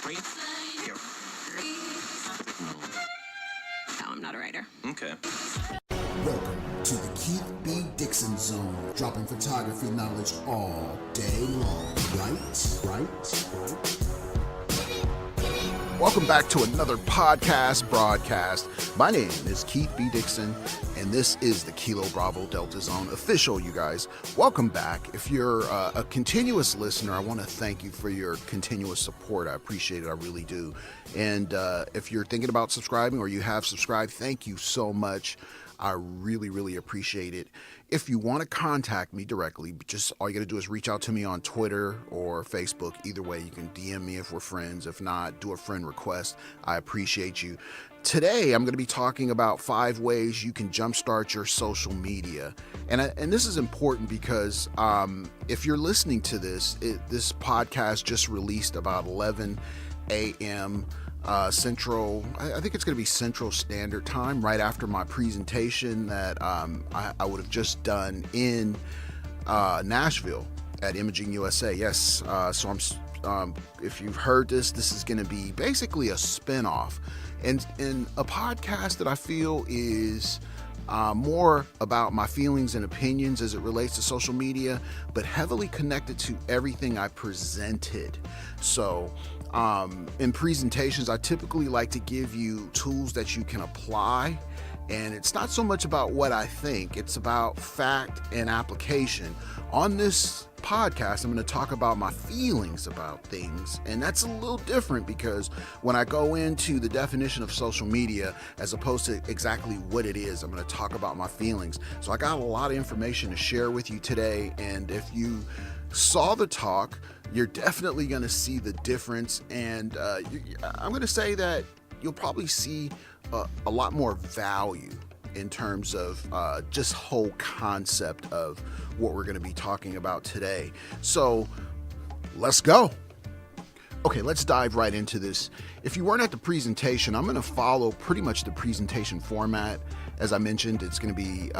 No, I'm not a writer. Okay. Welcome to the Keith B. Dixon Zone, dropping photography knowledge all day long. Right? Welcome back to another podcast broadcast. My name is Keith B. Dixon, and this is the Kilo Bravo Delta Zone official, you guys. Welcome back. If you're a continuous listener, I want to thank you for your continuous support. I appreciate it. I really do. And if you're thinking about subscribing or you have subscribed, thank you so much. I really, really appreciate it. If you want to contact me directly, just all you got to do is reach out to me on Twitter or Facebook. Either way, you can DM me if we're friends. If not, do a friend request. I appreciate you. Today, I'm going to be talking about 5 ways you can jumpstart your social media. And this is important because if you're listening to this, this podcast just released about 11 a.m. Central, I think it's going to be Central Standard Time, right after my presentation that I would have just done in Nashville at Imaging USA. Yes, so I'm. If you've heard this is going to be basically a spinoff, and a podcast that I feel is more about my feelings and opinions as it relates to social media, but heavily connected to everything I presented. So in presentations, I typically like to give you tools that you can apply. And it's not so much about what I think, it's about fact and application. On this podcast, I'm going to talk about my feelings about things. And that's a little different because when I go into the definition of social media, as opposed to exactly what it is, I'm going to talk about my feelings. So I got a lot of information to share with you today. And if you saw the talk, you're definitely going to see the difference. And I'm going to say that you'll probably see a lot more value in terms of just whole concept of what we're going to be talking about today. So let's go. Okay, let's dive right into this. If you weren't at the presentation, I'm going to follow pretty much the presentation format. As I mentioned, it's going to be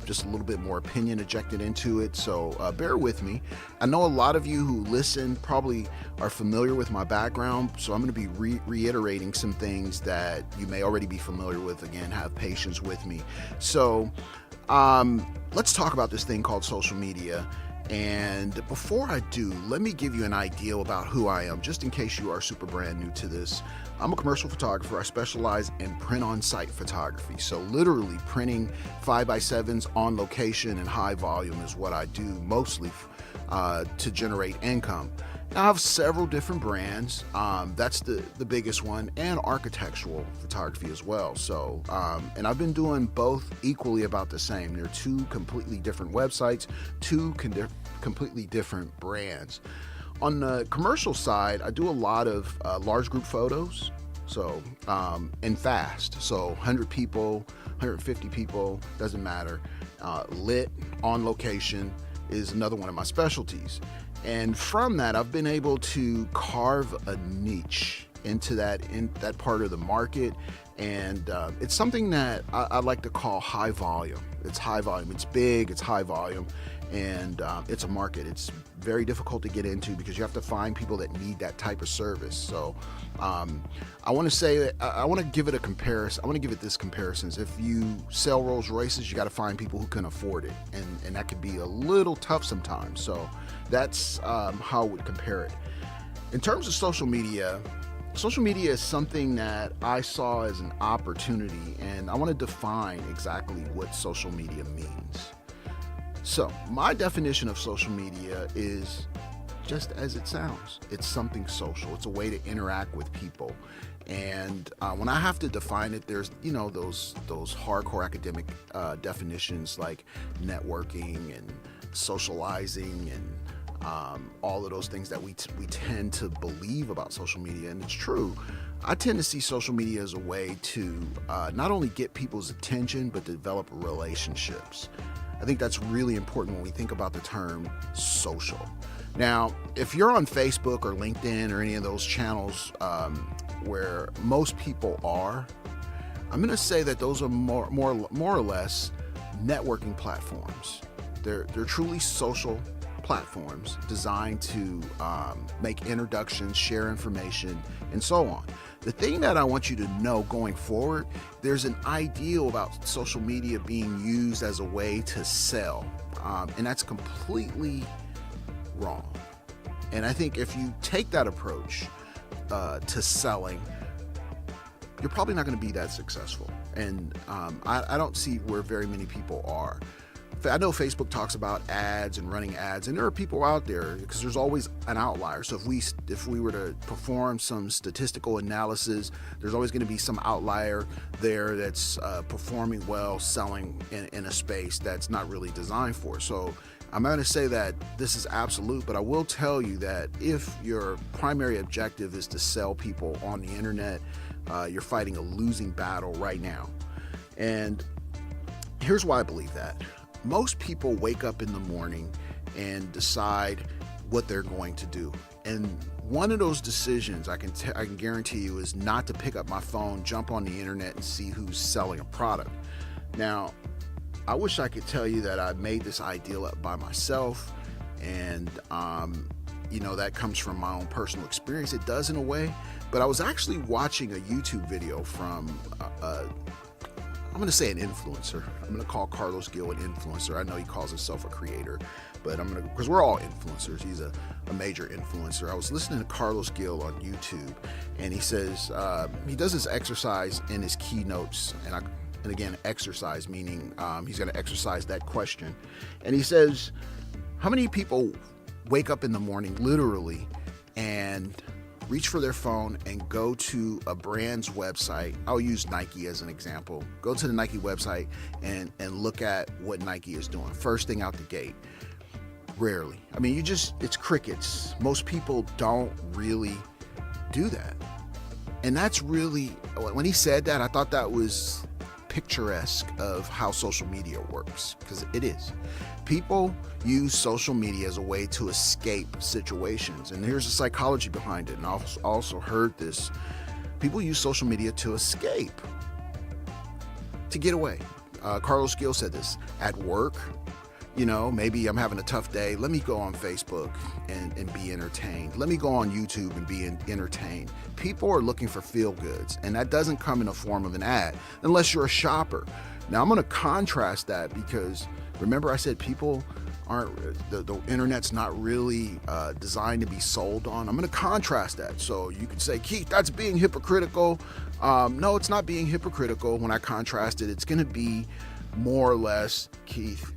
just a little bit more opinion ejected into it, so bear with me. I know a lot of you who listen probably are familiar with my background, so I'm going to be reiterating some things that you may already be familiar with. Again, have patience with me. So let's talk about this thing called social media. And before I do, let me give you an idea about who I am, just in case you are super brand new to this. I'm a commercial photographer. I specialize in print-on-site photography. So literally printing 5x7s on location in high volume is what I do mostly to generate income. Now, I have several different brands. That's the biggest one, and architectural photography as well. So, and I've been doing both equally about the same. They're 2 completely different websites, 2 completely different brands. On the commercial side, I do a lot of large group photos. So, and fast. So 100 people, 150 people, doesn't matter. Lit, on location is another one of my specialties. And from that, I've been able to carve a niche into that part of the market. And it's something that I like to call high volume. It's high volume. It's big. It's high volume. And it's a market. It's very difficult to get into because you have to find people that need that type of service. So I want to say, I want to give it a comparison. I want to give it this comparison. If you sell Rolls Royces, you got to find people who can afford it. And that can be a little tough sometimes. So that's how I would compare it. In terms of social media is something that I saw as an opportunity, and I want to define exactly what social media means. So my definition of social media is just as it sounds. It's something social. It's a way to interact with people. And when I have to define it, there's, those hardcore academic definitions like networking and socializing and all of those things that we tend to believe about social media. And it's true. I tend to see social media as a way to not only get people's attention, but develop relationships. I think that's really important when we think about the term social. Now, if you're on Facebook or LinkedIn or any of those channels where most people are, I'm going to say that those are more or less networking platforms. They're truly social platforms designed to make introductions, share information, and so on. The thing that I want you to know going forward, there's an ideal about social media being used as a way to sell, and that's completely wrong. And I think if you take that approach to selling, you're probably not going to be that successful. And I don't see where very many people are. I know Facebook talks about ads and running ads, and there are people out there, because there's always an outlier. So if we were to perform some statistical analysis, there's always going to be some outlier there that's performing well, selling in a space that's not really designed for. So I'm not going to say that this is absolute, but I will tell you that if your primary objective is to sell people on the internet, you're fighting a losing battle right now. And here's why I believe that. Most people wake up in the morning and decide what they're going to do. And one of those decisions I can guarantee you is not to pick up my phone, jump on the internet, and see who's selling a product. Now, I wish I could tell you that I made this ideal up by myself, and that comes from my own personal experience. It does in a way, but I was actually watching a YouTube video from I'm going to say an influencer. I'm going to call Carlos Gil an influencer. I know he calls himself a creator, but because we're all influencers. He's a major influencer. I was listening to Carlos Gil on YouTube, and he says he does this exercise in his keynotes, and again, exercise meaning he's going to exercise that question. And he says, how many people wake up in the morning literally and reach for their phone and go to a brand's website? I'll use Nike as an example. Go to the Nike website and look at what Nike is doing first thing out the gate. Rarely. I mean, it's crickets. Most people don't really do that. And that's really, when he said that, I thought that was picturesque of how social media works, because it is. People use social media as a way to escape situations, and there's a psychology behind it. And I also heard this. People use social media to escape, to get away. Carlos Gil said this at work. Maybe I'm having a tough day. Let me go on Facebook and be entertained. Let me go on YouTube and be entertained. People are looking for feel goods, and that doesn't come in the form of an ad unless you're a shopper. Now, I'm going to contrast that, because remember I said people aren't, the internet's not really designed to be sold on. I'm going to contrast that. So you could say, Keith, that's being hypocritical. No, it's not being hypocritical. When I contrast it, it's going to be more or less, Keith,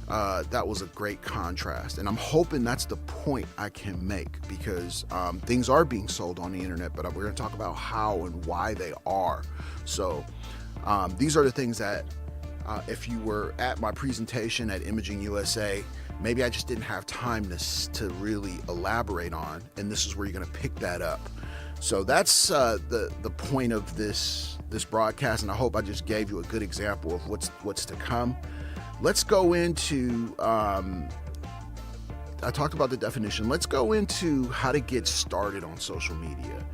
that was a great contrast. And I'm hoping that's the point I can make, because things are being sold on the internet, but we're going to talk about how and why they are. So these are the things that if you were at my presentation at Imaging USA, maybe I just didn't have time to really elaborate on, and this is where you're going to pick that up. So that's the point of this broadcast, and I hope I just gave you a good example of what's to come. Let's go into, I talked about the definition. Let's go into how to get started on social media.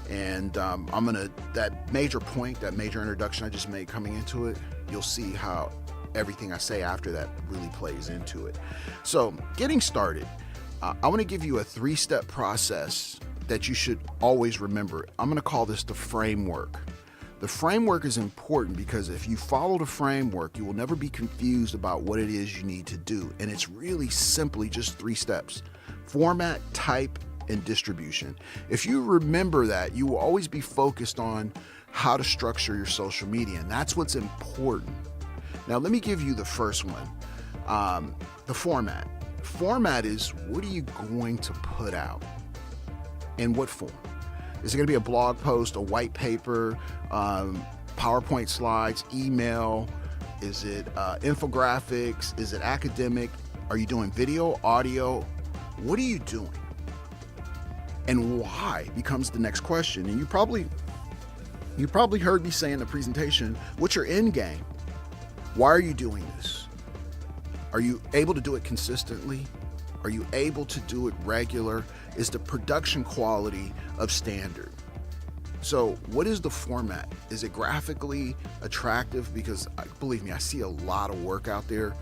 And that major point, that major introduction I just made coming into it, you'll see how everything I say after that really plays into it. So getting started, I want to give you a 3-step process that you should always remember. I'm going to call this the framework. The framework is important because if you follow the framework, you will never be confused about what it is you need to do. And it's really simply just 3 steps: format, type, and distribution. If you remember that, you will always be focused on how to structure your social media, and that's what's important. Now, let me give you the first one, the format. Format is, what are you going to put out? In what form? Is it going to be a blog post, a white paper, PowerPoint slides, email? Is it infographics? Is it academic? Are you doing video, audio? What are you doing? And why becomes the next question. And you probably heard me say in the presentation, what's your end game? Why are you doing this? Are you able to do it consistently? Are you able to do it regular? Is the production quality of standard? So what is the format? Is it graphically attractive? Because believe me, I see a lot of work out there.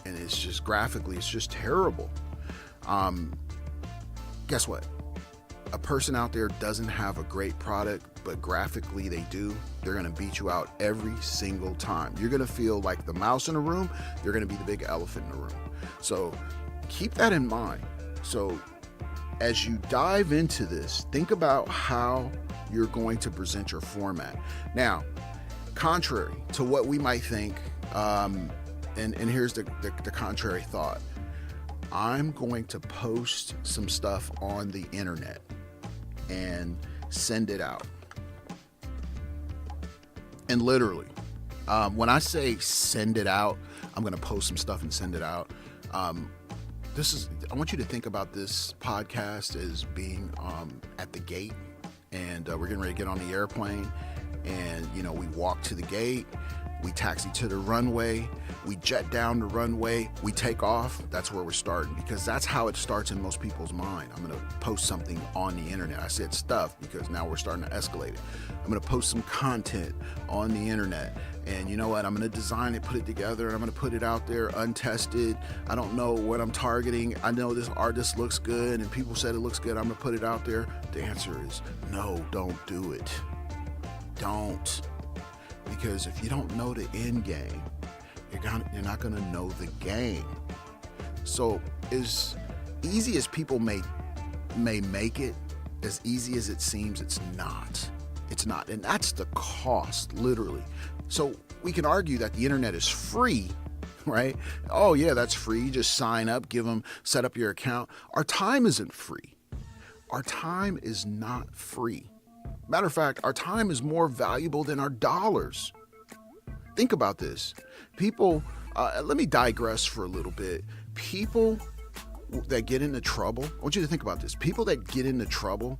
and it's just graphically, it's just terrible. Guess what? A person out there doesn't have a great product, but graphically they do. They're going to beat you out every single time. You're going to feel like the mouse in the room. They're going to be the big elephant in the room. So keep that in mind. So as you dive into this, think about how you're going to present your format. Now, contrary to what we might think, and here's the contrary thought. I'm going to post some stuff on the internet and send it out. And literally, when I say send it out, I'm going to post some stuff and send it out. I want you to think about this podcast as being at the gate, and we're getting ready to get on the airplane, and we walk to the gate, we taxi to the runway, we jet down the runway, we take off. That's where we're starting, because that's how it starts in most people's mind. I'm going to post something on the internet. I said stuff because now we're starting to escalate it. I'm going to post some content on the internet, and you know what? I'm going to design it, put it together, and I'm going to put it out there untested. I don't know what I'm targeting. I know this artist looks good and people said it looks good. I'm going to put it out there. The answer is no, don't do it. Don't. Because if you don't know the end game, you're not going to know the game. So as easy as people may make it, as easy as it seems, it's not. It's not. And that's the cost, literally. So we can argue that the internet is free, right? Oh yeah, that's free. You just sign up, set up your account. Our time isn't free. Our time is not free. Matter of fact, our time is more valuable than our dollars. Think about this. People, let me digress for a little bit. People that get into trouble, I want you to think about this. People that get into trouble,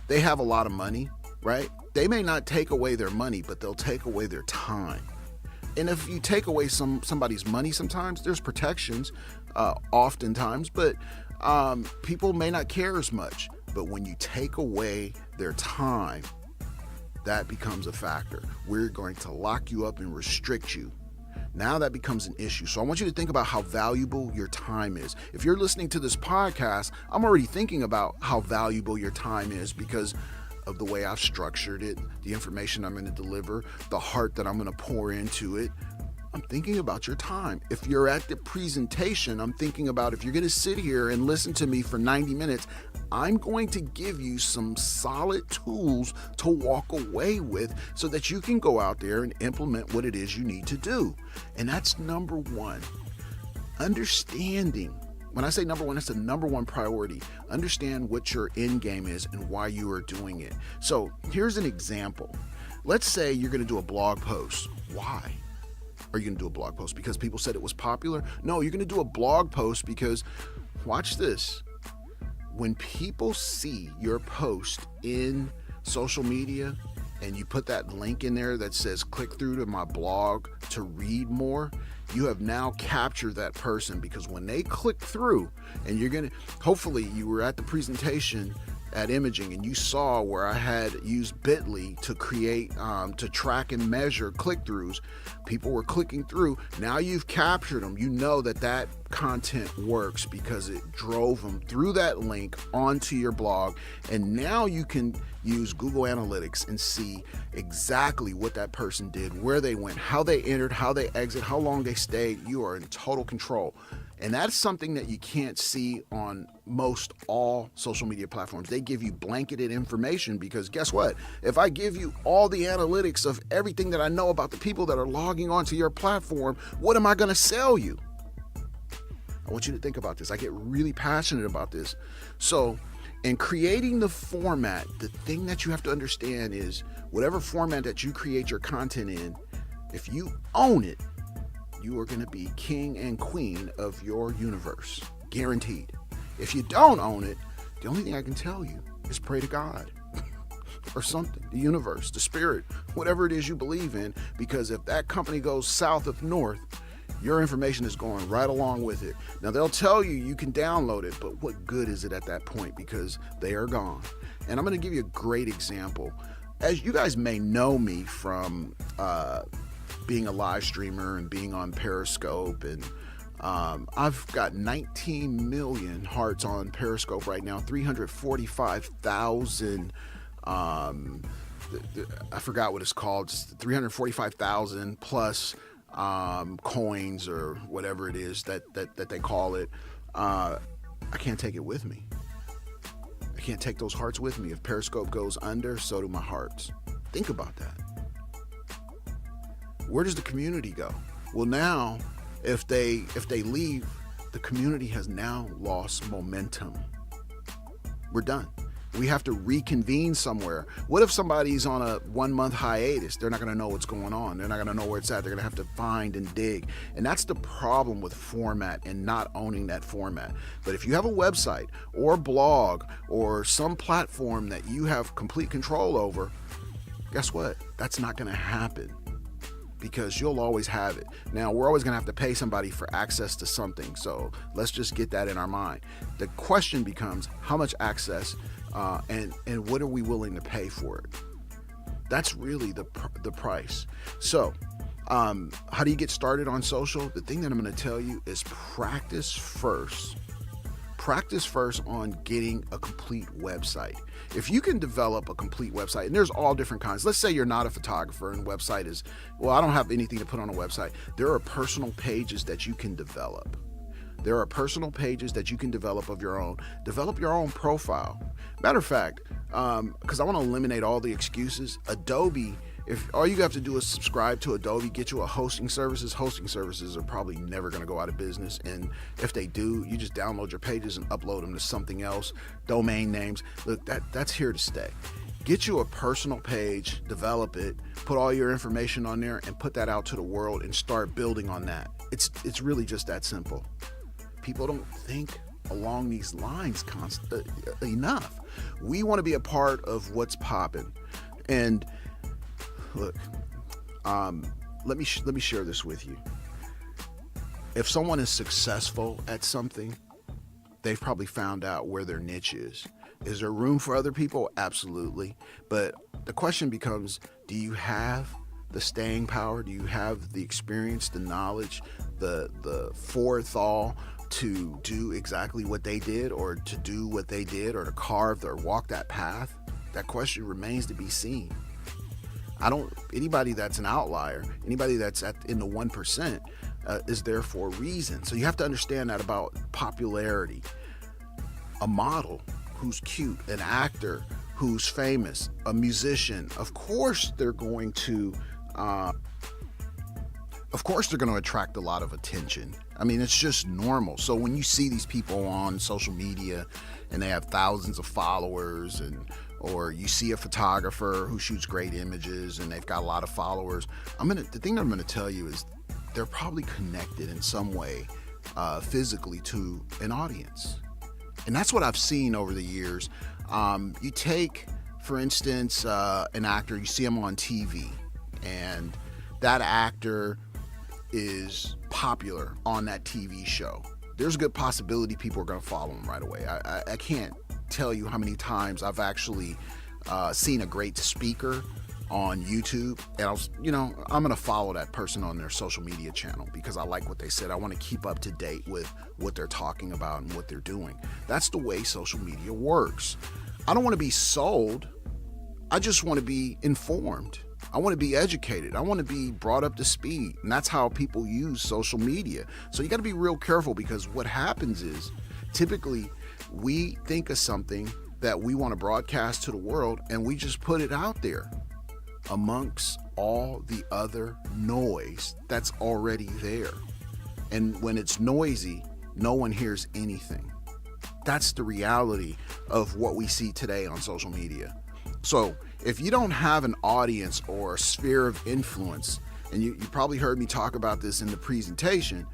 they have a lot of money, right? They may not take away their money, but they'll take away their time. And if you take away somebody's money, sometimes there's protections, oftentimes, but people may not care as much. But when you take away their time, that becomes a factor. We're going to lock you up and restrict you. Now that becomes an issue. So I want you to think about how valuable your time is. If you're listening to this podcast, I'm already thinking about how valuable your time is because of the way I've structured it, the information I'm going to deliver, the heart that I'm going to pour into it. I'm thinking about your time. If you're at the presentation, I'm thinking about if you're going to sit here and listen to me for 90 minutes, I'm going to give you some solid tools to walk away with so that you can go out there and implement what it is you need to do. And that's number one. Understanding. When I say number one, it's the number one priority. Understand what your end game is and why you are doing it. So here's an example. Let's say you're going to do a blog post. Why? Are you going to do a blog post because people said it was popular? No, you're going to do a blog post because, watch this, when people see your post in social media and you put that link in there that says click through to my blog to read more, you have now captured that person, because when they click through, and you're going to, hopefully you were at the presentation at Imaging and you saw where I had used Bitly to create, to track and measure click-throughs. People were clicking through. Now you've captured them. You know that content works because it drove them through that link onto your blog. And now you can use Google Analytics and see exactly what that person did, where they went, how they entered, how they exit, how long they stayed. You are in total control. And that's something that you can't see on most all social media platforms. They give you blanketed information because guess what? If I give you all the analytics of everything that I know about the people that are logging onto your platform, what am I going to sell you? I want you to think about this. I get really passionate about this. So in creating the format, the thing that you have to understand is whatever format that you create your content in, if you own it, you are going to be king and queen of your universe, guaranteed. If you don't own it, the only thing I can tell you is pray to God or something, the universe, the spirit, whatever it is you believe in, because if that company goes south of north, your information is going right along with it. Now they'll tell you can download it, but what good is it at that point, because they are gone. And I'm going to give you a great example. As you guys may know me from being a live streamer and being on Periscope and I've got 19 million hearts on Periscope right now, 345,000. I forgot what it's called, 345,000 plus coins or whatever it is that they call it. I can't take it with me. I can't take those hearts with me. If Periscope goes under, so do my hearts. Think about that. Where does the community go? Well, now, if they leave, the community has now lost momentum. We're done. We have to reconvene somewhere. What if somebody's on a 1-month hiatus? They're not going to know what's going on. They're not going to know where it's at. They're going to have to find and dig. And that's the problem with format and not owning that format. But if you have a website or blog or some platform that you have complete control over, guess what? That's not going to happen, because you'll always have it. Now, we're always going to have to pay somebody for access to something. So let's just get that in our mind. The question becomes, how much access and what are we willing to pay for it? That's really the price. So how do you get started on social? The thing that I'm going to tell you is practice first. Practice first on getting a complete website. If you can develop a complete website, and there's all different kinds. Let's say you're not a photographer and website is, well, I don't have anything to put on a website. There are personal pages that you can develop. There are personal pages that you can develop of your own. Develop your own profile. Matter of fact, because I want to eliminate all the excuses, Adobe, if all you have to do is subscribe to Adobe, get you a hosting services are probably never going to go out of business. And if they do, you just download your pages and upload them to something else. Domain names, look, that's here to stay. Get you a personal page, develop it, put all your information on there, and put that out to the world and start building on that. It's really just that simple. People don't think along these lines enough. We want to be a part of what's popping. And look, let me share this with you. If someone is successful at something, they've probably found out where their niche is. Is there room for other people? Absolutely. But the question becomes, do you have the staying power? Do you have the experience, the knowledge, the forethought to do exactly what they did, or to do what they did, or to carve or walk that path? That question remains to be seen. Anybody that's an outlier, anybody that's in the 1% is there for a reason. So you have to understand that about popularity. A model who's cute, an actor who's famous, a musician, of course they're going to attract a lot of attention. I mean, it's just normal. So when you see these people on social media and they have thousands of followers, or you see a photographer who shoots great images and they've got a lot of followers, the thing that I'm going to tell you is they're probably connected in some way physically to an audience. And that's what I've seen over the years. You take, for instance, an actor, you see him on TV, and that actor is popular on that TV show. There's a good possibility people are going to follow him right away. I can't tell you how many times I've actually seen a great speaker on YouTube, and I'm going to follow that person on their social media channel because I like what they said. I want to keep up to date with what they're talking about and what they're doing. That's the way social media works. I don't want to be sold. I just want to be informed. I want to be educated. I want to be brought up to speed. And that's how people use social media. So you got to be real careful, because what happens is typically we think of something that we want to broadcast to the world, and we just put it out there amongst all the other noise that's already there. And when it's noisy, no one hears anything. That's the reality of what we see today on social media. So if you don't have an audience or a sphere of influence, and you probably heard me talk about this in the presentation,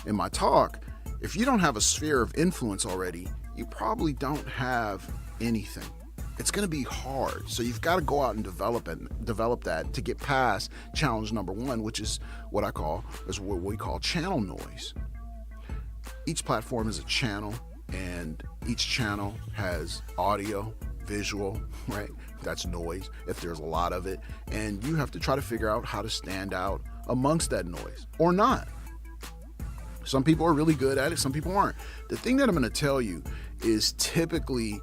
in my talk, if you don't have a sphere of influence already, you probably don't have anything. It's going to be hard. So you've got to go out and develop that to get past challenge number 1, which is what we call channel noise. Each platform is a channel, and each channel has audio, visual, right? That's noise if there's a lot of it. And you have to try to figure out how to stand out amongst that noise, or not. Some people are really good at it, some people aren't. The thing that I'm going to tell you is typically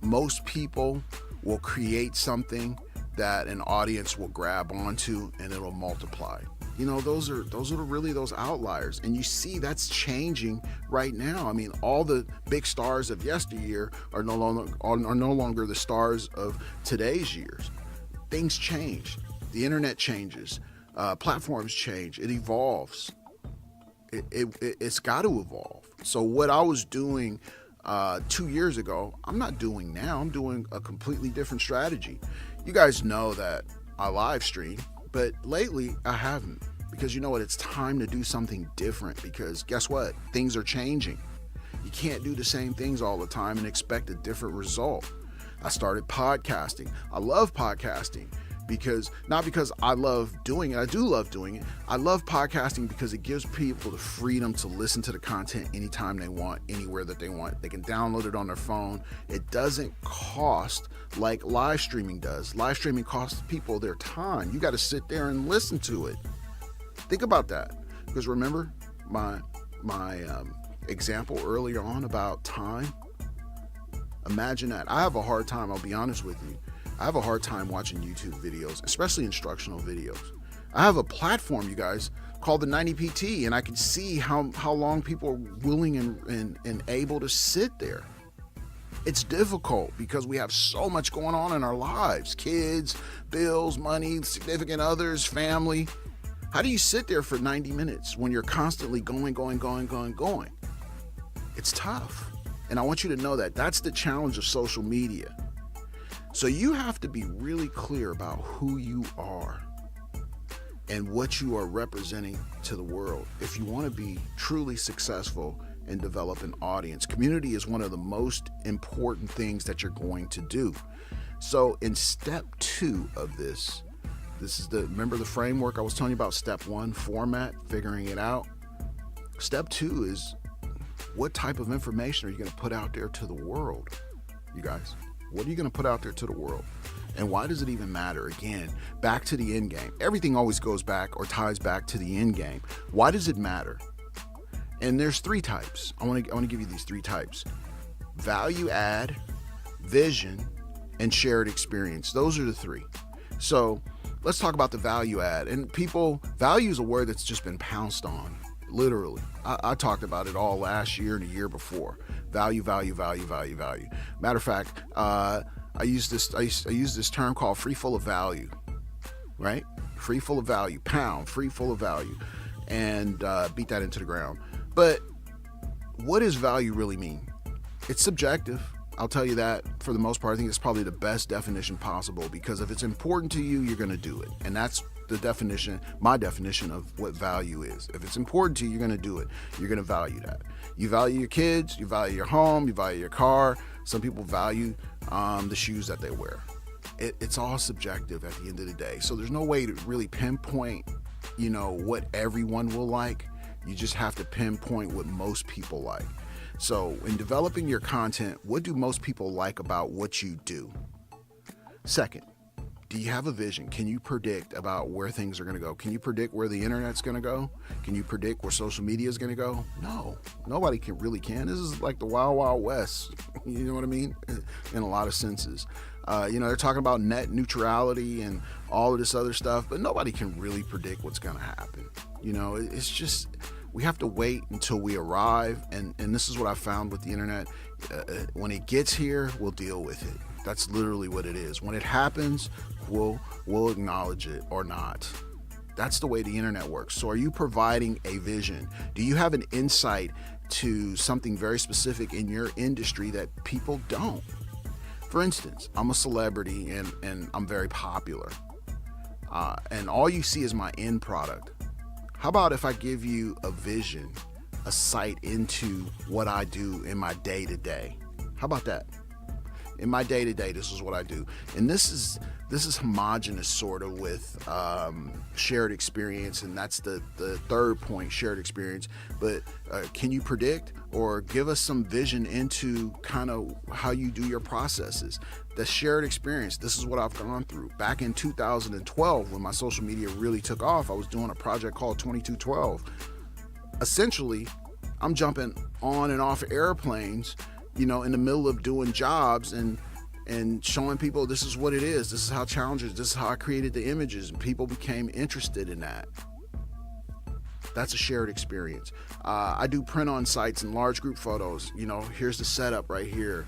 most people will create something that an audience will grab onto and it'll multiply. You know, those are really those outliers. And you see that's changing right now. I mean, all the big stars of yesteryear are no longer the stars of today's years. Things change. The internet changes. Platforms change. It evolves. It's got to evolve. So what I was doing 2 years ago, I'm not doing now. I'm doing a completely different strategy. You guys know that I live stream, but lately I haven't, because you know what? It's time to do something different, because guess what? Things are changing. You can't do the same things all the time and expect a different result. I started podcasting. I love podcasting. Not because I love doing it, I do love doing it. I love podcasting because it gives people the freedom to listen to the content anytime they want, anywhere that they want. They can download it on their phone. It doesn't cost like live streaming does. Live streaming costs people their time. You got to sit there and listen to it. Think about that. Because remember my example earlier on about time? Imagine that. I have a hard time, I'll be honest with you. I have a hard time watching YouTube videos, especially instructional videos. I have a platform, you guys, called the 90PT, and I can see how long people are willing and able to sit there. It's difficult because we have so much going on in our lives. Kids, bills, money, significant others, family. How do you sit there for 90 minutes when you're constantly going? It's tough. And I want you to know that that's the challenge of social media. So you have to be really clear about who you are and what you are representing to the world if you want to be truly successful and develop an audience. Community is one of the most important things that you're going to do. So in step 2 of this is remember the framework I was telling you about? Step 1, format, figuring it out. Step 2 is, what type of information are you going to put out there to the world, you guys? What are you going to put out there to the world? And why does it even matter? Again, back to the end game. Everything always goes back or ties back to the end game. Why does it matter? And there's 3 types. I want to give you these 3 types. Value add, vision, and shared experience. Those are the 3. So let's talk about the value add. And value is a word that's just been pounced on. Literally. I talked about it all last year and the year before. Value. Matter of fact, I use this term called free full of value, right? Free full of value, pound, free full of value, and beat that into the ground. But what does value really mean? It's subjective. I'll tell you that for the most part. I think it's probably the best definition possible, because if it's important to you, you're going to do it. And that's the definition, my definition of what value is. If it's important to you, you're going to do it. You're going to value that. You value your kids, you value your home, you value your car. Some people value the shoes that they wear. It's all subjective at the end of the day. So there's no way to really pinpoint, what everyone will like. You just have to pinpoint what most people like. So in developing your content, what do most people like about what you do? Second, do you have a vision? Can you predict about where things are going to go? Can you predict where the internet's going to go? Can you predict where social media is going to go? No, nobody really can. This is like the wild, wild west. You know what I mean? In a lot of senses. They're talking about net neutrality and all of this other stuff, but nobody can really predict what's going to happen. It's just, we have to wait until we arrive. And this is what I found with the internet. When it gets here, we'll deal with it. That's literally what it is. When it happens, we'll acknowledge it or not. That's the way the internet works. So are you providing a vision? Do you have an insight to something very specific in your industry that people don't? For instance, I'm a celebrity and I'm very popular. And all you see is my end product. How about if I give you a vision, a sight into what I do in my day-to-day? How about that? In my day-to-day, this is what I do. And this is homogenous sort of with shared experience, and that's the third point, shared experience. But can you predict or give us some vision into kind of how you do your processes? The shared experience, this is what I've gone through. Back in 2012, when my social media really took off, I was doing a project called 2212. essentially, I'm jumping on and off airplanes, in the middle of doing jobs and showing people this is what it is. This is how challenging, this is how I created the images, and people became interested in that. That's a shared experience. I do print on sites and large group photos. Here's the setup right here.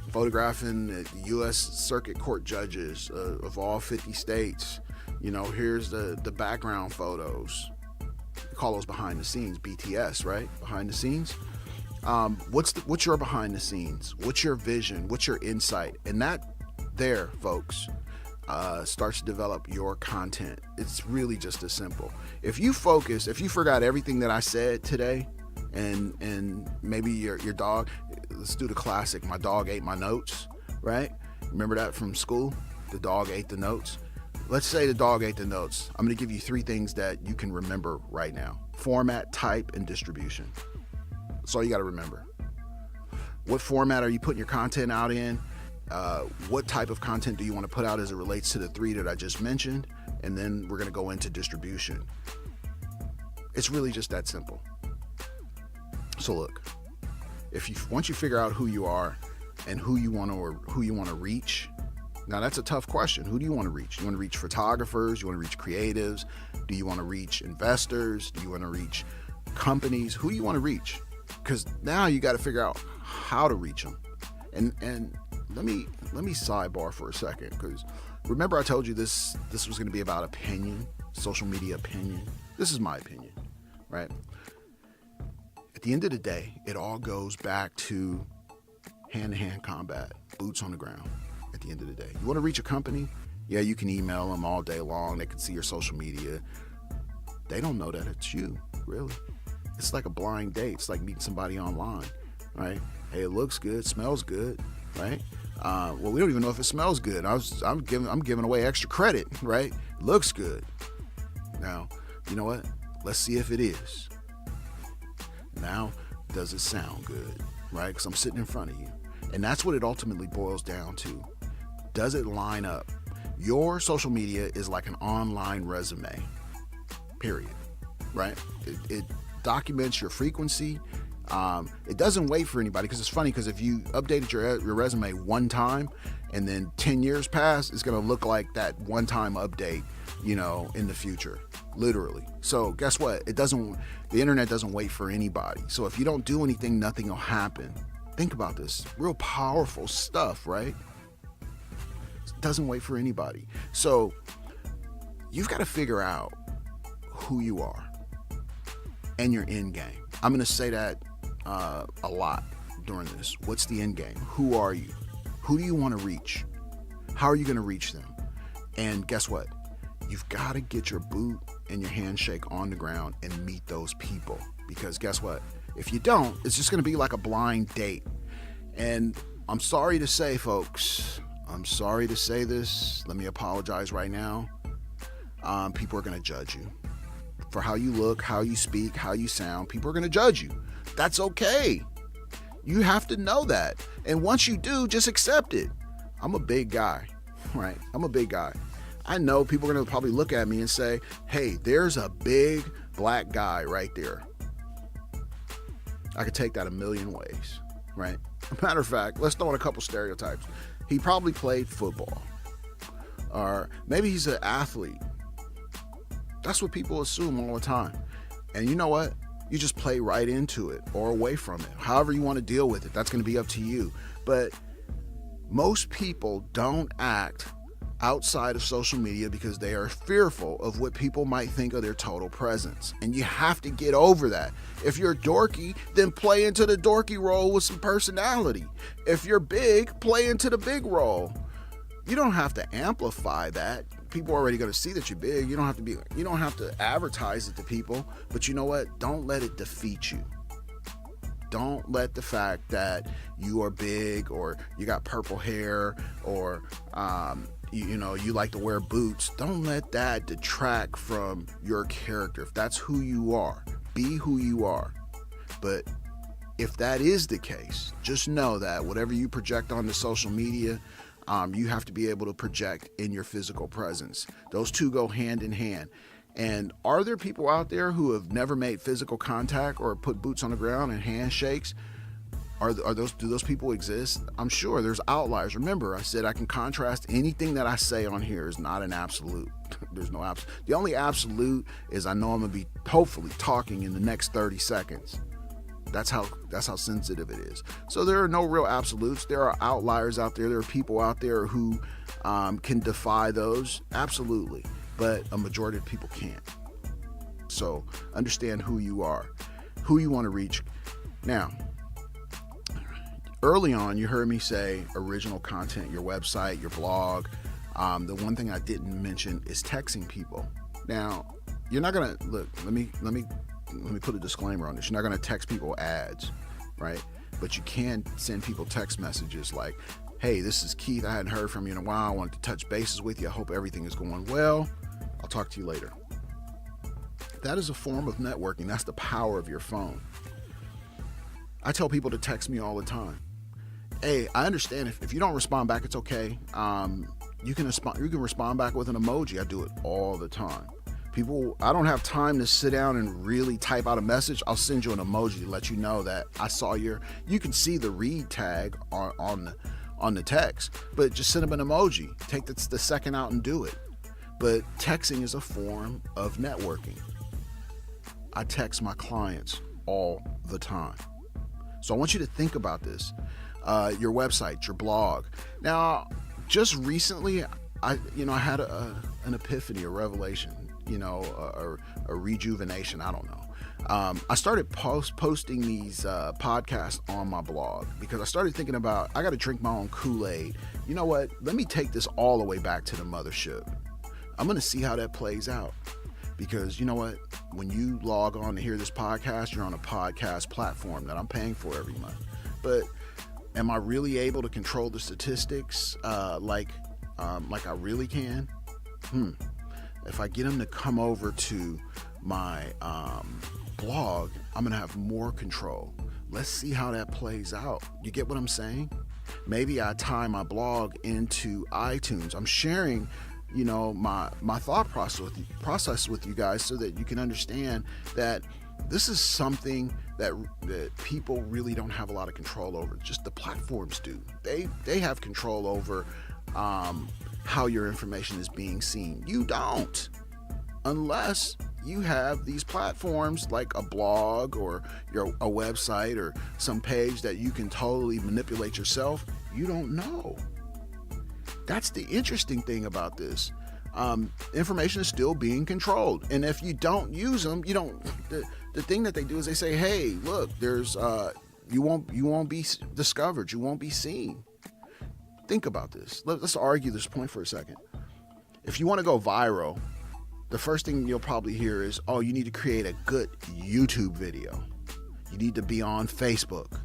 Photographing the U.S. Circuit Court judges of all 50 states. Here's the background photos. We call those behind the scenes, BTS, right? Behind the scenes. What's your behind the scenes? What's your vision? What's your insight? And that there, folks, starts to develop your content. It's really just as simple. If you forgot everything that I said today, and maybe your dog, let's do the classic, my dog ate my notes, right? Remember that from school? The dog ate the notes. Let's say the dog ate the notes. I'm going to give you 3 things that you can remember right now. Format, type, and distribution. That's all you got to remember. What format are you putting your content out in? What type of content do you want to put out as it relates to the 3 that I just mentioned? And then we're going to go into distribution. It's really just that simple. So look, once you figure out who you are and who you want to reach, now that's a tough question. Who do you want to reach? You want to reach photographers? You want to reach creatives? Do you want to reach investors? Do you want to reach companies? Who do you want to reach? Because now you got to figure out how to reach them. And let me sidebar for a second, because remember I told you this was going to be about opinion, social media opinion. This is my opinion, right? At the end of the day, it all goes back to hand-to-hand combat, boots on the ground. At the end of the day, you want to reach a company? Yeah, you can email them all day long. They can see your social media. They don't know that it's you, really. It's like a blind date. It's like meeting somebody online, right? Hey, it looks good, smells good, right? Well, we don't even know if it smells good. I'm giving away extra credit, right? It looks good. Now, you know what? Let's see if it is. Now, does it sound good, right? Because I'm sitting in front of you. And that's what it ultimately boils down to. Does it line up? Your social media is like an online resume, period, right? It documents your frequency. It doesn't wait for anybody, because it's funny, because if you updated your resume one time and then 10 years pass, it's going to look like that one-time update, in the future, literally. So guess what? The internet doesn't wait for anybody. So if you don't do anything, nothing will happen. Think about this. Real powerful stuff, right? It doesn't wait for anybody. So you've got to figure out who you are and your end game. I'm going to say that a lot during this. What's the end game? Who are you? Who do you want to reach? How are you going to reach them? And guess what? You've got to get your boot and your handshake on the ground and meet those people. Because guess what? If you don't, it's just going to be like a blind date. And I'm sorry to say, folks, I'm sorry to say this. Let me apologize right now. People are going to judge you for how you look, how you speak, how you sound. People are going to judge you. That's okay. You have to know that. And once you do, just accept it. I'm a big guy, right? I'm a big guy. I know people are going to probably look at me and say, hey, there's a big black guy right there. I could take that a million ways, right? Matter of fact, let's throw in a couple stereotypes. He probably played football, or maybe he's an athlete. That's what people assume all the time. And you know what? You just play right into it or away from it. However you want to deal with it, that's going to be up to you. But most people don't act outside of social media because they are fearful of what people might think of their total presence. And you have to get over that. If you're dorky, then play into the dorky role with some personality. If you're big, play into the big role. You don't have to amplify that. People are already going to see that you're big. You don't have to advertise it to people. But you know what? Don't let it defeat you. Don't let the fact that you are big, or you got purple hair, or you like to wear boots, don't let that detract from your character. If that's who you are, be who you are. But if that is the case, just know that whatever you project on the social media, you have to be able to project in your physical presence. Those two go hand in hand. And are there people out there who have never made physical contact or put boots on the ground and handshakes? Do those people exist? I'm sure there's outliers. Remember, I said I can contrast. Anything that I say on here is not an absolute. There's no absolute. The only absolute is I know I'm gonna be hopefully talking in the next 30 seconds. That's how sensitive it is. So there are no real absolutes. There are outliers out there. There are people out there who can defy those. Absolutely. But a majority of people can't. So understand who you are, who you want to reach. Now, early on, you heard me say original content, your website, your blog. The one thing I didn't mention is texting people. Now, you're not gonna look. Let me put a disclaimer on this. You're not gonna text people ads, right? But you can send people text messages like, "Hey, this is Keith. I hadn't heard from you in a while. I wanted to touch bases with you. I hope everything is going well. I'll talk to you later." That is a form of networking. That's the power of your phone. I tell people to text me all the time. Hey, I understand if you don't respond back, it's okay. You can respond back with an emoji. I do it all the time. People, I don't have time to sit down and really type out a message. I'll send you an emoji to let you know that I saw you can see the read tag on the text, but just send them an emoji. Take the second out and do it. But texting is a form of networking. I text my clients all the time. So I want you to think about this. Your website, your blog. Now, just recently, I had an epiphany, a revelation, a rejuvenation. I don't know. I started posting these podcasts on my blog because I started thinking about, I got to drink my own Kool-Aid. You know what? Let me take this all the way back to the mothership. I'm going to see how that plays out. Because you know what? When you log on to hear this podcast, you're on a podcast platform that I'm paying for every month. But am I really able to control the statistics like I really can? If I get them to come over to my blog, I'm going to have more control. Let's see how that plays out. You get what I'm saying? Maybe I tie my blog into iTunes. I'm sharing my thought process with you guys so that you can understand that this is something that people really don't have a lot of control over. Just the platforms do. They have control over how your information is being seen. You don't, unless you have these platforms like a blog or a website or some page that you can totally manipulate yourself. You don't know. That's the interesting thing about this. Information is still being controlled, and if you don't use them, you don't. The thing that they do is they say, "Hey, look, there's you won't be discovered. You won't be seen." Think about this. Let's argue this point for a second. If you want to go viral, the first thing you'll probably hear is, "Oh, you need to create a good YouTube video. You need to be on Facebook.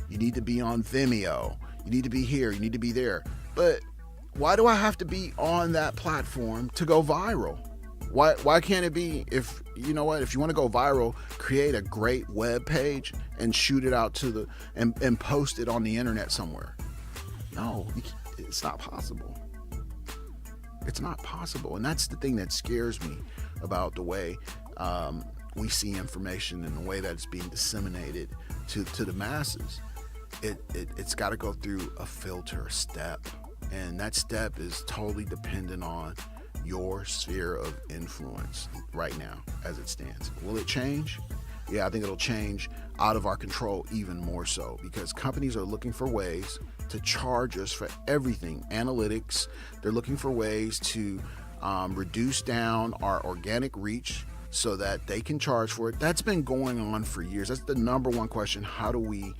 You need to be on Vimeo. You need to be here. You need to be there." But why do I have to be on that platform to go viral? Why can't it be, if you want to go viral, create a great web page and shoot it out to and post it on the internet somewhere? No, it's not possible. It's not possible. And that's the thing that scares me about the way we see information and the way that it's being disseminated to the masses. It's got to go through a filter step, and that step is totally dependent on your sphere of influence right now as it stands. Will it change? Yeah, I think it'll change out of our control even more so, because companies are looking for ways to charge us for everything. Analytics, they're looking for ways to reduce down our organic reach so that they can charge for it. That's been going on for years. That's the number one question. How do we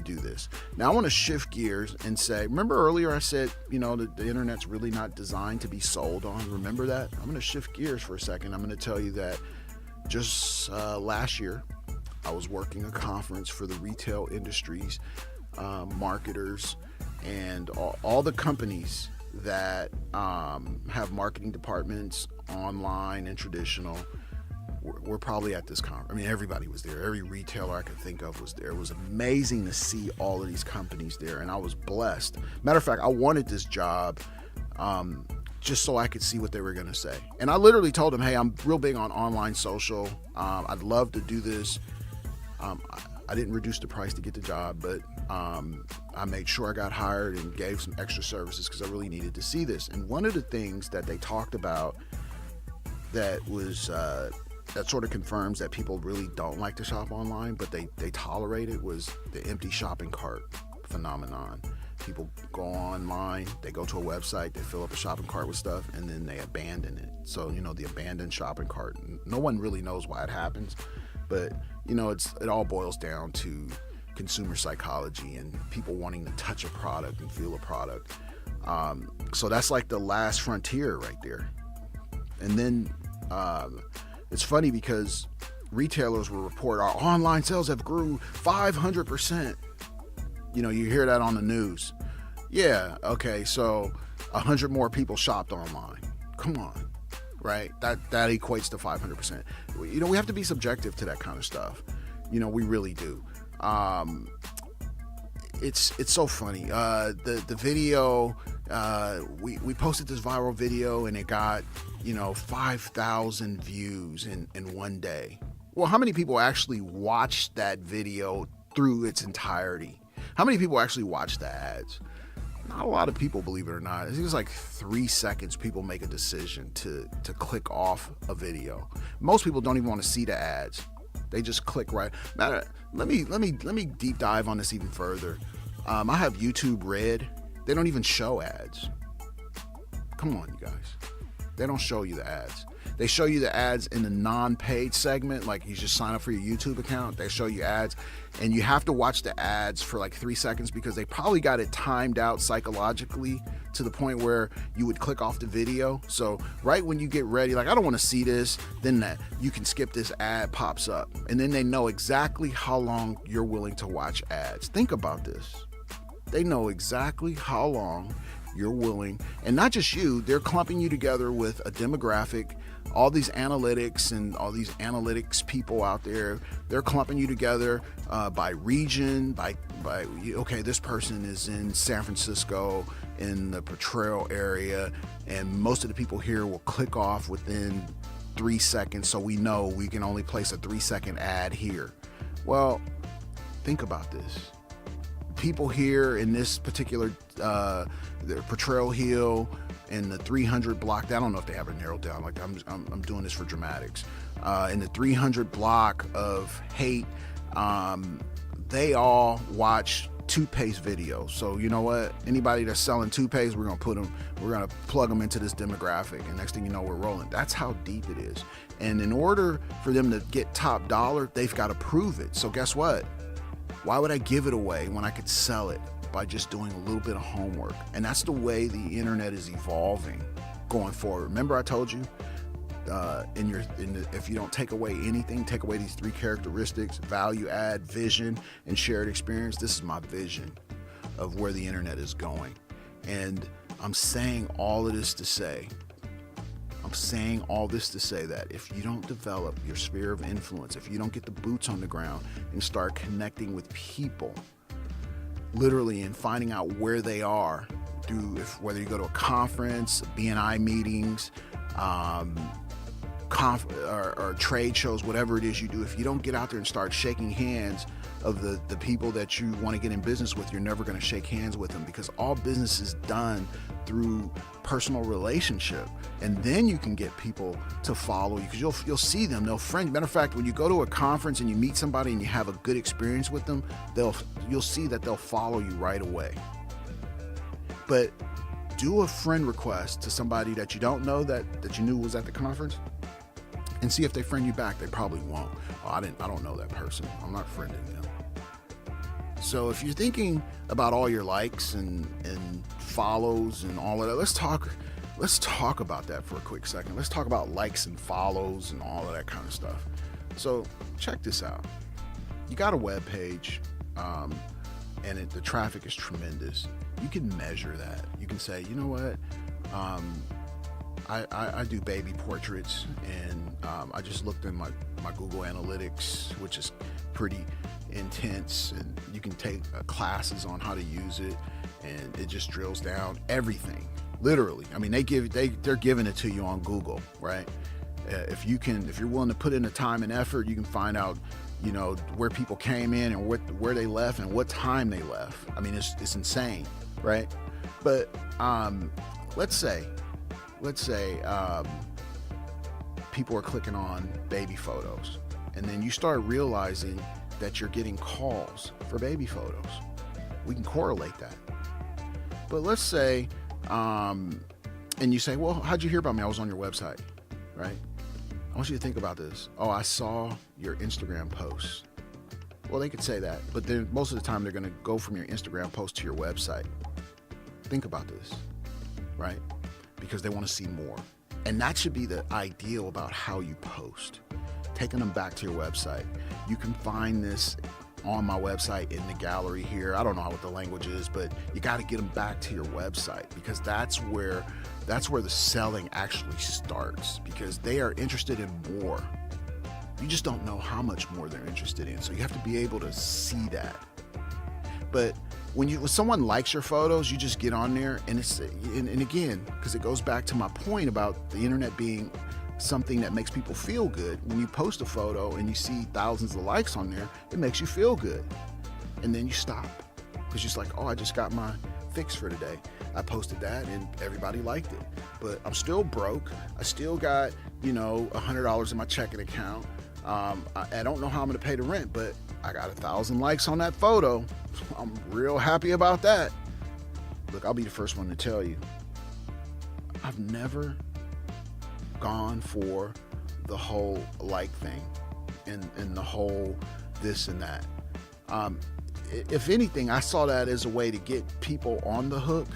do this? Now I want to shift gears and say, remember earlier I said, the internet's really not designed to be sold on. Remember that? I'm going to shift gears for a second. I'm going to tell you that just last year, I was working a conference for the retail industries, marketers, and all the companies that have marketing departments, online and traditional. We're probably at this conference. I mean, everybody was there. Every retailer I could think of was there. It was amazing to see all of these companies there, and I was blessed. Matter of fact, I wanted this job just so I could see what they were going to say. And I literally told them, hey, I'm real big on online social. I'd love to do this. I didn't reduce the price to get the job, but I made sure I got hired and gave some extra services because I really needed to see this. And one of the things that they talked about that was that sort of confirms that people really don't like to shop online, but they tolerate it, was the empty shopping cart phenomenon. People go online, they go to a website, they fill up a shopping cart with stuff, and then they abandon it. So, the abandoned shopping cart, no one really knows why it happens, but, it all boils down to consumer psychology and people wanting to touch a product and feel a product. So that's like the last frontier right there. And then it's funny because retailers will report our online sales have grew 500%. You hear that on the news. Yeah, okay, so 100 more people shopped online. Come on, right? That equates to 500%. We have to be subjective to that kind of stuff. We really do. It's so funny. The video, we posted this viral video and it got 5,000 views in one day. Well, how many people actually watched that video through its entirety? How many people actually watch the ads? Not a lot of people, believe it or not. It's just like 3 seconds people make a decision to click off a video. Most people don't even want to see the ads. They just click right. Matter. Let me deep dive on this even further. I have YouTube Red. They don't even show ads. Come on, you guys. They don't show you the ads. They show you the ads in the non-paid segment, like you just sign up for your YouTube account. They show you ads, and you have to watch the ads for like 3 seconds because they probably got it timed out psychologically to the point where you would click off the video. So right when you get ready, like I don't want to see this, then that you can skip, this ad pops up, and then they know exactly how long you're willing to watch ads. Think about this. They know exactly how long you're willing, and not just you, they're clumping you together with a demographic. All these analytics and all these analytics people out there, they're clumping you together by region, by okay, this person is in San Francisco in the Potrero area, and most of the people here will click off within 3 seconds, so we know we can only place a 3-second ad here. Well, think about this. People here in this particular the Potrero Hill and the 300 block, I don't know if they have it narrowed down, like I'm doing this for dramatics, in the 300 block of Haight, they all watch toothpaste videos. So you know what, anybody that's selling toothpaste, we're gonna plug them into this demographic, and next thing you know, we're rolling. That's how deep it is. And in order for them to get top dollar, they've got to prove it. So guess what? Why would I give it away when I could sell it by just doing a little bit of homework? And that's the way the internet is evolving going forward. Remember I told you, if you don't take away anything, take away these 3 characteristics: value add, vision, and shared experience. This is my vision of where the internet is going. And I'm saying all of this to say that if you don't develop your sphere of influence, if you don't get the boots on the ground and start connecting with people, literally, and finding out where they are through, whether you go to a conference, BNI meetings, or trade shows, whatever it is you do, if you don't get out there and start shaking hands of the people that you want to get in business with, you're never going to shake hands with them, because all business is done through personal relationship. And then you can get people to follow you, because you'll see them, they'll friend you. Matter of fact, when you go to a conference and you meet somebody and you have a good experience with them, you'll see that they'll follow you right away. But do a friend request to somebody that you don't know that you knew was at the conference, and see if they friend you back. They probably won't. Oh, I don't know that person, I'm not friending them. So if you're thinking about all your likes and follows and all of that, let's talk about that for a quick second. Let's talk about likes and follows and all of that kind of stuff. So check this out. You got a web page, and the traffic is tremendous. You can measure that. You can say, you know what, I do baby portraits, and I just looked in my Google Analytics, which is pretty intense, and you can take classes on how to use it, and it just drills down everything literally. I mean, they're giving it to you on Google, right? If you're willing to put in the time and effort, you can find out, where people came in and where they left and what time they left. I mean, it's insane, right? But let's say people are clicking on baby photos, and then you start realizing that you're getting calls for baby photos. We can correlate that. But let's say, and you say, well, how'd you hear about me? I was on your website, right? I want you to think about this. Oh, I saw your Instagram post. Well, they could say that, but then most of the time they're going to go from your Instagram post to your website. Think about this, right? Because they want to see more. And that should be the ideal about how you post. Taking them back to your website. You can find this on my website in the gallery here. I don't know what the language is, but you got to get them back to your website, because that's where the selling actually starts, because they are interested in more. You just don't know how much more they're interested in. So you have to be able to see that. But when someone likes your photos, you just get on there, and and again, because it goes back to my point about the internet being something that makes people feel good. When you post a photo and you see thousands of likes on there, it makes you feel good. And then you stop, because you're just like, oh, I just got my fix for today. I posted that and everybody liked it. But I'm still broke. I still got, $100 in my checking account. I don't know how I'm going to pay the rent, but I got 1,000 likes on that photo. I'm real happy about that. Look, I'll be the first one to tell you, I've never gone for the whole like thing and the whole this and that. If anything, I saw that as a way to get people on the hook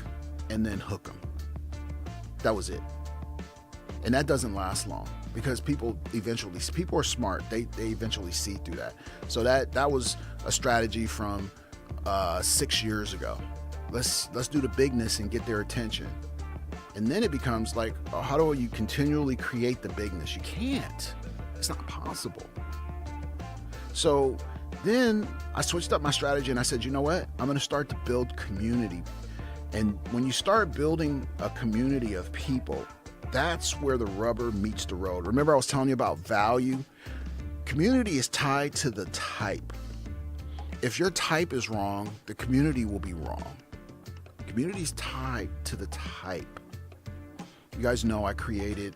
and then hook them. That was it. And that doesn't last long, because people are smart. They eventually see through that. So that was a strategy from 6 years ago. Let's do the bigness and get their attention. And then it becomes like, oh, how do you continually create the bigness? You can't. It's not possible. So then I switched up my strategy and I said, you know what? I'm going to start to build community. And when you start building a community of people, that's where the rubber meets the road. Remember I was telling you about value? Community is tied to the type. If your type is wrong, the community will be wrong. Community is tied to the type. You guys know I co-created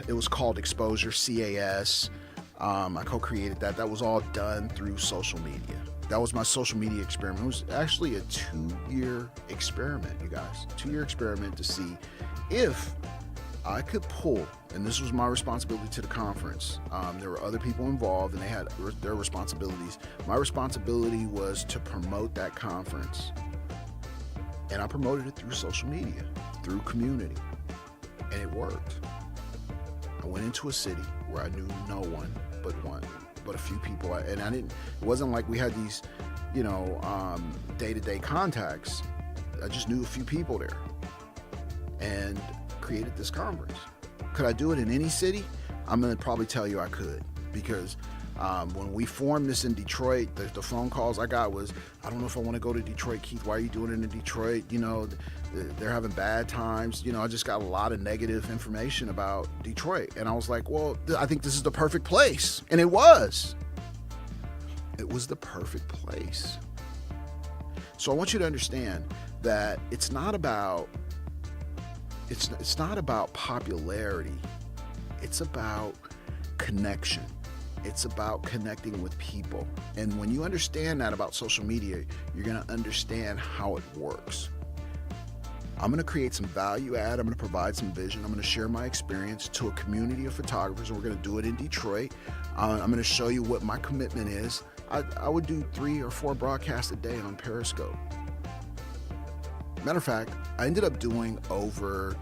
it was called Exposure, CAS. I co-created that. That was all done through social media. That was my social media experiment. It was actually a 2-year experiment, you guys. 2-year experiment to see if I could pull, and this was my responsibility to the conference. There were other people involved and they had their responsibilities. My responsibility was to promote that conference. And I promoted it through social media, through community. And it worked. I went into a city where I knew no one but a few people. It wasn't like we had these, day-to-day contacts. I just knew a few people there and created this conference. Could I do it in any city? I'm going to probably tell you I could, because when we formed this in Detroit, the phone calls I got was, I don't know if I want to go to Detroit, Keith. Why are you doing it in Detroit? They're having bad times. I just got a lot of negative information about Detroit. And I was like, well, I think this is the perfect place. And it was. It was the perfect place. So I want you to understand that it's not about popularity. It's about connection. It's about connecting with people. And when you understand that about social media, you're going to understand how it works. I'm going to create some value add. I'm going to provide some vision. I'm going to share my experience to a community of photographers, and we're going to do it in Detroit. I'm going to show you what my commitment is. I would do 3 or 4 broadcasts a day on Periscope. Matter of fact, I ended up doing over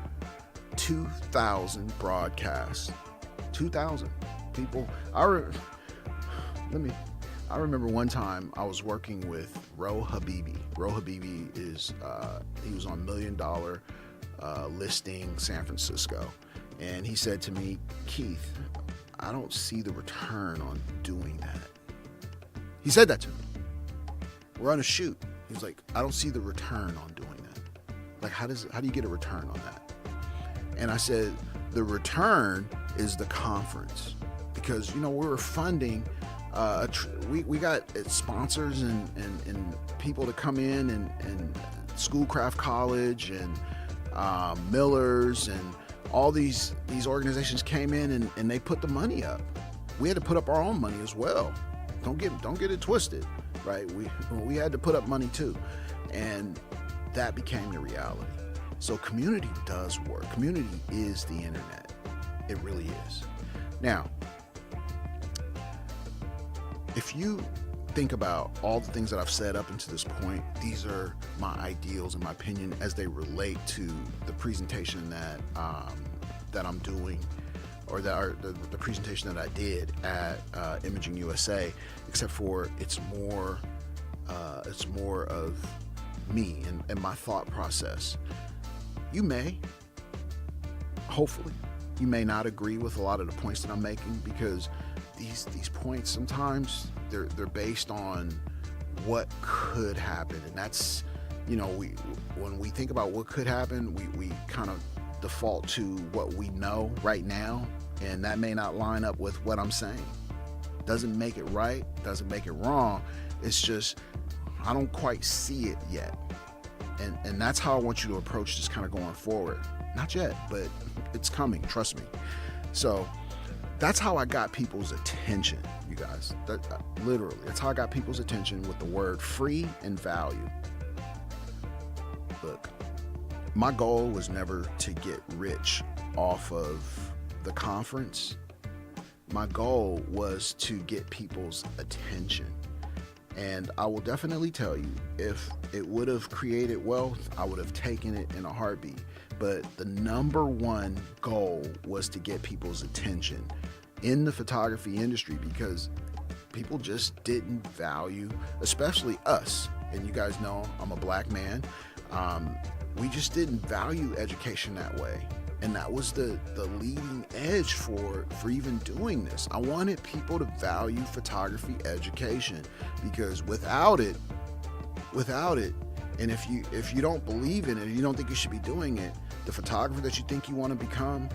2,000 broadcasts. 2,000 people. I remember one time I was working with Ro Habibi. Ro Habibi he was on $1 Million Listing San Francisco. And he said to me, Keith, I don't see the return on doing that. He said that to me. We're on a shoot. He was like, I don't see the return on doing that. Like, how do you get a return on that? And I said, the return is the conference, because, we were funding, we got sponsors and people to come in, and Schoolcraft College and Miller's and all these organizations came in and they put the money up. We had to put up our own money as well. Don't get it twisted, right? We had to put up money too, and that became the reality. So community does work. Community is the internet. It really is. Now, if you think about all the things that I've said up until this point, these are my ideals and my opinion as they relate to the presentation that I'm doing, or the presentation that I did at Imaging USA, except for it's more of me and my thought process. You may, hopefully, you may not agree with a lot of the points that I'm making, because these points sometimes they're based on what could happen, and that's, when we think about what could happen, we kind of default to what we know right now, and that may not line up with what I'm saying. Doesn't make it right, doesn't make it wrong. It's just I don't quite see it yet, and that's how I want you to approach this kind of going forward. Not yet, but it's coming, trust me. So that's how I got people's attention, you guys. Literally, that's how I got people's attention with the word free and value. Look, my goal was never to get rich off of the conference. My goal was to get people's attention. And I will definitely tell you, if it would have created wealth, I would have taken it in a heartbeat. But the number one goal was to get people's attention in the photography industry, because people just didn't value, especially us. And you guys know I'm a black man. We just didn't value education that way. And that was the leading edge for even doing this. I wanted people to value photography education, because without it, and if you don't believe in it, and you don't think you should be doing it, the photographer that you think you want to become,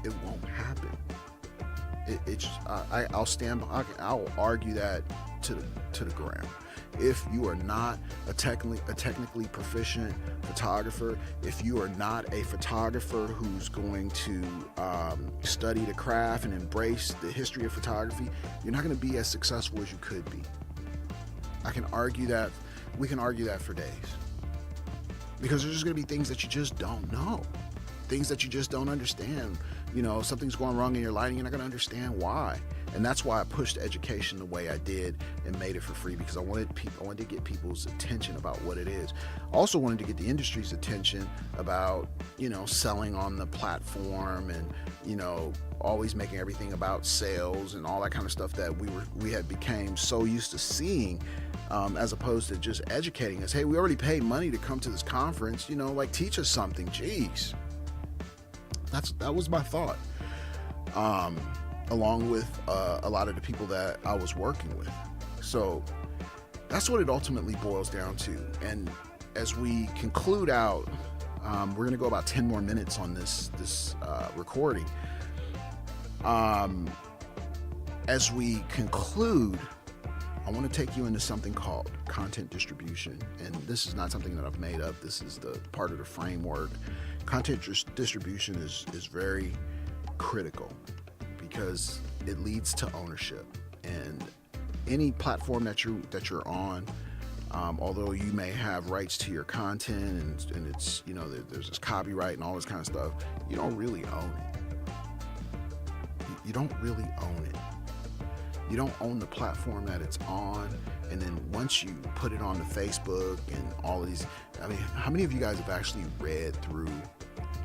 it won't happen. I'll argue that to the ground. If you are not a technically proficient photographer, if you are not a photographer who's going to study the craft and embrace the history of photography, you're not going to be as successful as you could be. I can argue that. We can argue that for days, because there's just going to be things that you just don't know, things that you just don't understand. Something's going wrong in your lighting, you're not going to understand why. And that's why I pushed education the way I did and made it for free, because I wanted to get people's attention about what it is. Also wanted to get the industry's attention about, selling on the platform, and, always making everything about sales and all that kind of stuff that we had became so used to seeing, as opposed to just educating us. Hey, we already paid money to come to this conference, teach us something. Jeez. That was my thought. Along with a lot of the people that I was working with. So that's what it ultimately boils down to. And as we conclude out, we're going to go about 10 more minutes on this recording. As we conclude, I want to take you into something called content distribution. And this is not something that I've made up. This is the part of the framework. Content distribution is very critical, because it leads to ownership. And any platform that you're on, although you may have rights to your content and it's there's this copyright and all this kind of stuff, you don't really own it. You don't really own it. You don't own the platform that it's on. And then once you put it on to Facebook and all of these, how many of you guys have actually read through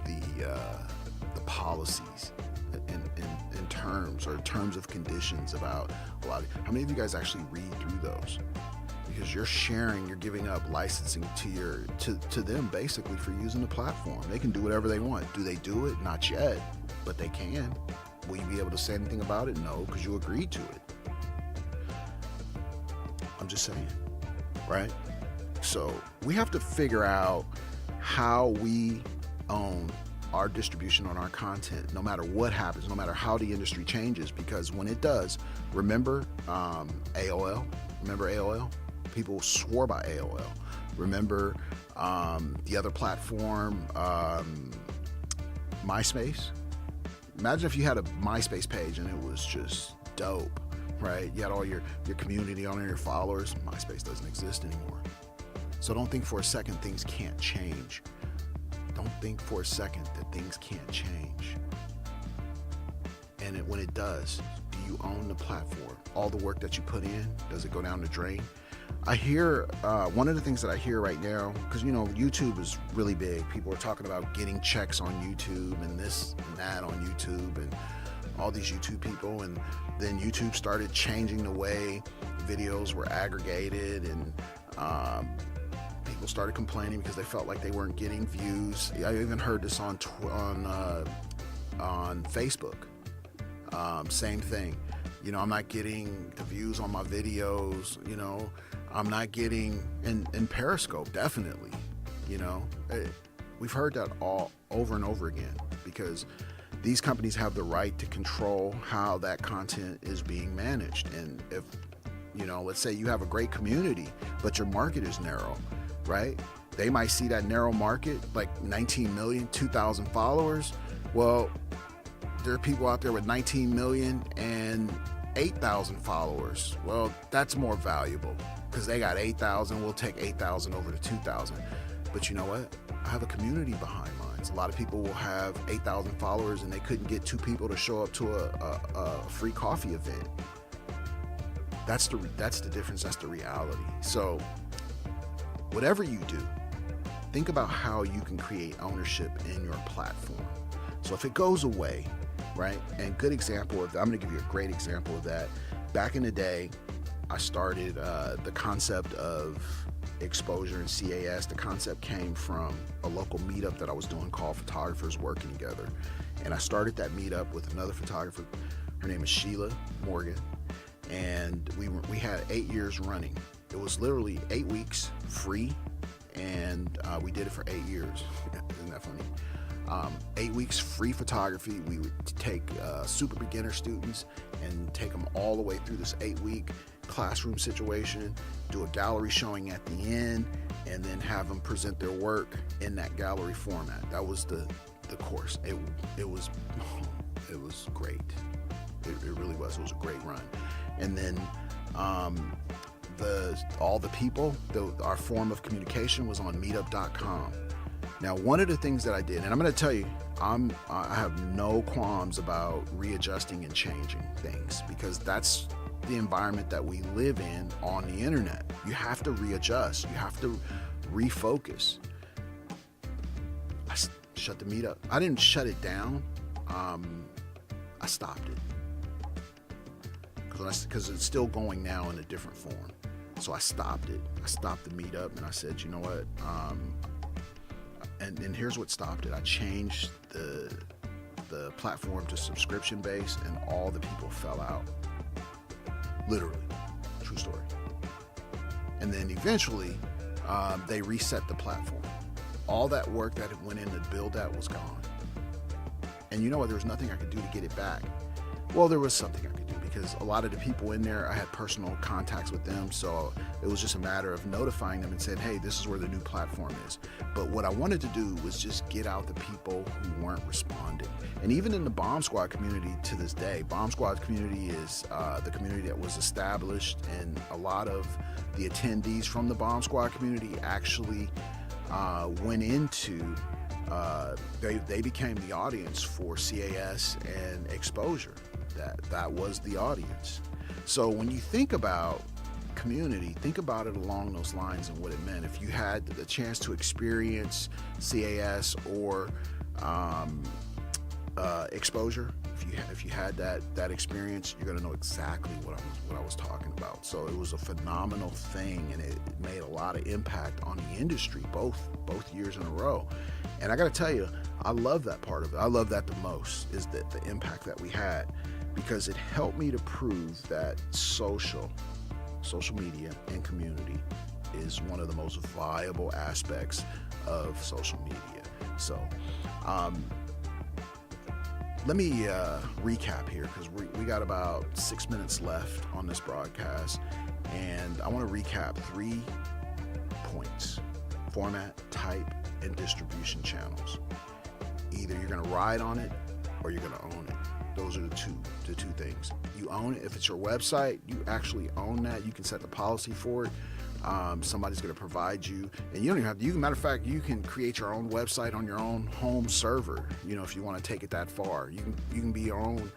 the policies in terms of conditions about a lot of, how many of you guys actually read through those? Because you're giving up licensing to them basically for using the platform. They can do whatever they want. Do they do it? Not yet, but they can. Will you be able to say anything about it? No, because you agreed to it. I'm just saying, right? So So we have to figure out how we own our distribution on our content, no matter what happens, no matter how the industry changes, because when it does, remember AOL? Remember AOL? People swore by AOL. Remember the other platform, MySpace? Imagine if you had a MySpace page and it was just dope, right? You had all your community on there, your followers. MySpace doesn't exist anymore. So don't think for a second things can't change. Don't think for a second that things can't change. And when it does, do you own the platform? All the work that you put in, does it go down the drain? I hear, one of the things that I hear right now, because YouTube is really big. People are talking about getting checks on YouTube and this and that on YouTube and all these YouTube people. And then YouTube started changing the way videos were aggregated, and people started complaining because they felt like they weren't getting views. I even heard this on Facebook. Same thing. I'm not getting the views on my videos. I'm not getting in Periscope, definitely. We've heard that all over and over again, because these companies have the right to control how that content is being managed. And if let's say you have a great community, but your market is narrow, right? They might see that narrow market, like 19 million, 2,000 followers. Well, there are people out there with 19 million and 8,000 followers. Well, that's more valuable because they got 8,000. We'll take 8,000 over to 2,000. But you know what? I have a community behind mine. A lot of people will have 8,000 followers and they couldn't get 2 people to show up to a free coffee event. That's the difference. That's the reality. So whatever you do, think about how you can create ownership in your platform. So if it goes away, right? And good example of that, I'm going to give you a great example of that. Back in the day, I started the concept of exposure and CAS. The concept came from a local meetup that I was doing called Photographers Working Together. And I started that meetup with another photographer. Her name is Sheila Morgan. And we had 8 years running. It was literally 8 weeks free, and we did it for 8 years. Isn't that funny? 8 weeks free photography. We would take super beginner students and take them all the way through this 8-week classroom situation, do a gallery showing at the end, and then have them present their work in that gallery format. That was the course. It was great. It really was. It was a great run. And then all the people, our form of communication was on meetup.com. Now, one of the things that I did, and I'm going to tell you, I have no qualms about readjusting and changing things, because that's the environment that we live in on the internet. You have to readjust. You have to refocus. I shut the meetup. I didn't shut it down. I stopped it because it's still going now in a different form. So I stopped it. I stopped the meetup, and I said, you know what? And here's what stopped it. I changed the platform to subscription based, and all the people fell out. Literally, true story. And then eventually, they reset the platform. All that work that it went in to build that was gone. And you know what? There was nothing I could do to get it back. Well, there was something I could do, because a lot of the people in there, I had personal contacts with them. So it was just a matter of notifying them and saying, hey, this is where the new platform is. But what I wanted to do was just get out the people who weren't responding. And even in the Bomb Squad community to this day, Bomb Squad community is the community that was established, and a lot of the attendees from the Bomb Squad community actually went into they became the audience for CAS and exposure. That was the audience. So when you think about community, think about it along those lines and what it meant. If you had the chance to experience CAS or exposure, if you had that experience, you're gonna know exactly what I was talking about. So it was a phenomenal thing, and it made a lot of impact on the industry both years in a row. And I gotta tell you, I love that part of it. I love that the most, is that the impact that we had, because it helped me to prove that social media and community is one of the most viable aspects of social media. So let me recap here, because we got about 6 minutes left on this broadcast, and I want to recap 3 points: format, type, and distribution channels. Either you're going to ride on it or you're going to own it. Those are the two things. You own it. If it's your website, you actually own that. You can set the policy for it. Somebody's going to provide you, and you don't even have to. Matter of fact, you can create your own website on your own home server. If you want to take it that far, you can be your own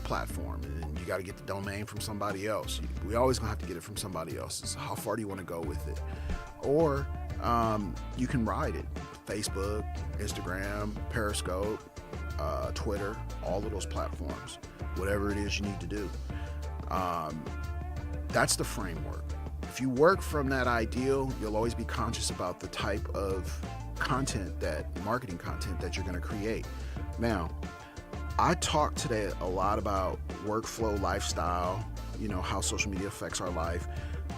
platform, and you got to get the domain from somebody else. We always gonna have to get it from somebody else. It's how far do you want to go with it? Or you can ride it. Facebook, Instagram, Periscope, Twitter, all of those platforms, whatever it is you need to do. That's the framework. If you work from that ideal, you'll always be conscious about the type of marketing content that you're going to create. Now, I talked today a lot about workflow, lifestyle, how social media affects our life,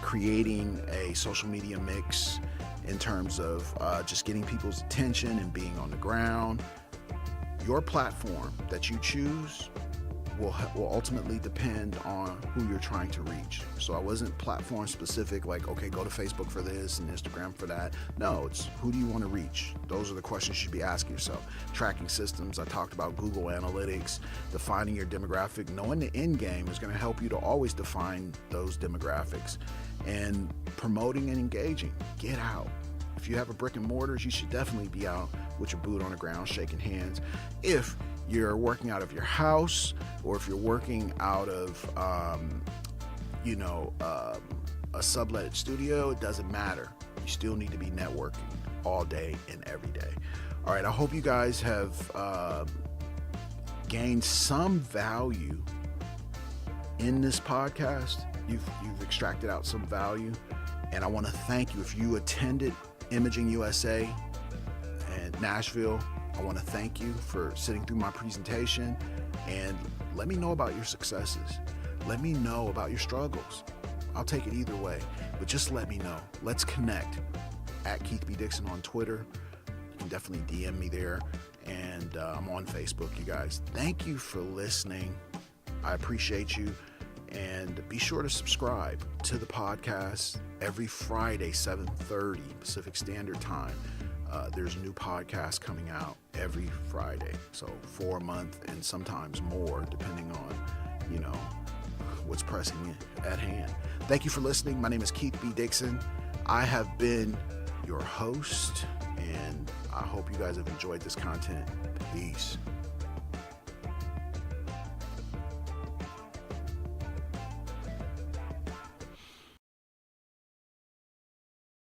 creating a social media mix in terms of just getting people's attention and being on the ground. Your platform that you choose will ultimately depend on who you're trying to reach. So I wasn't platform specific, like, okay, go to Facebook for this and Instagram for that. No, it's who do you want to reach? Those are the questions you should be asking yourself. Tracking systems, I talked about Google Analytics, defining your demographic. Knowing the end game is going to help you to always define those demographics. And promoting and engaging. Get out. If you have a brick and mortars, you should definitely be out with your boot on the ground, shaking hands. If you're working out of your house, or if you're working out of, a sublet studio, it doesn't matter. You still need to be networking all day and every day. All right, I hope you guys have gained some value in this podcast. You've extracted out some value, and I want to thank you. If you attended Imaging USA and Nashville, I want to thank you for sitting through my presentation, and let me know about your successes. Let me know about your struggles. I'll take it either way, but just let me know. Let's connect at Keith B. Dixon on Twitter. You can definitely DM me there, and I'm on Facebook, you guys. Thank you for listening. I appreciate you, and be sure to subscribe to the podcast every Friday, 7:30 Pacific Standard Time. There's a new podcast coming out every Friday, so 4 a month and sometimes more, depending on, what's pressing at hand. Thank you for listening. My name is Keith B. Dixon. I have been your host, and I hope you guys have enjoyed this content. Peace.